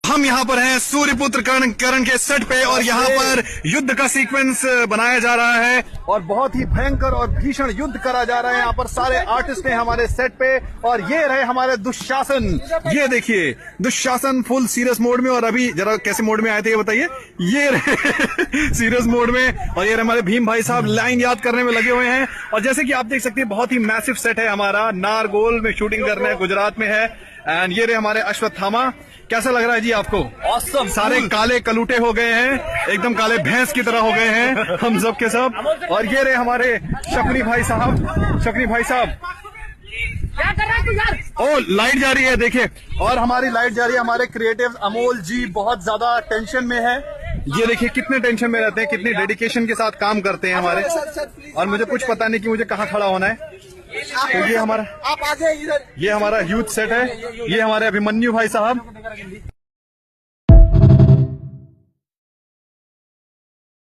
हम यहाँ पर हैं सूर्यपुत्र करण के सेट पे और यहाँ पर युद्ध का सीक्वेंस बनाया जा रहा है और बहुत ही भयंकर और भीषण युद्ध करा जा रहा है। यहाँ पर सारे आर्टिस्ट हैं हमारे सेट पे और ये रहे हमारे दुशासन। ये देखिए दुशासन फुल सीरियस मोड में और अभी जरा कैसे मोड में आए थे ये बताइए। ये रहे सीरियस मोड में और ये रहे हमारे भीम भाई साहब लाइन याद करने में लगे हुए हैं। और जैसे कि आप देख सकते हैं बहुत ही मैसिव सेट है हमारा। नारगोल में शूटिंग कर रहे हैं, गुजरात में है। एंड ये रहे हमारे अश्वत्थामा। कैसा लग रहा है जी आपको? Awesome, सारे काले कलूटे हो गए हैं, एकदम काले भैंस की तरह हो गए हैं हम सब के सब। और ये रहे हमारे शकनी भाई साहब। शकनी भाई साहब क्या कर रहा है तू यार? ओ लाइट जा रही है देखिए। और हमारी लाइट जा रही है। हमारे क्रिएटिव अमोल जी बहुत ज्यादा टेंशन में है। ये देखिए कितने टेंशन में रहते हैं, कितनी डेडिकेशन के साथ काम करते हैं हमारे। और मुझे कुछ पता नहीं कि मुझे कहाँ खड़ा होना है। तो ये हमारा आप आगे इधर। ये हमारा यूथ सेट है। ये हमारे अभिमन्यु भाई साहब।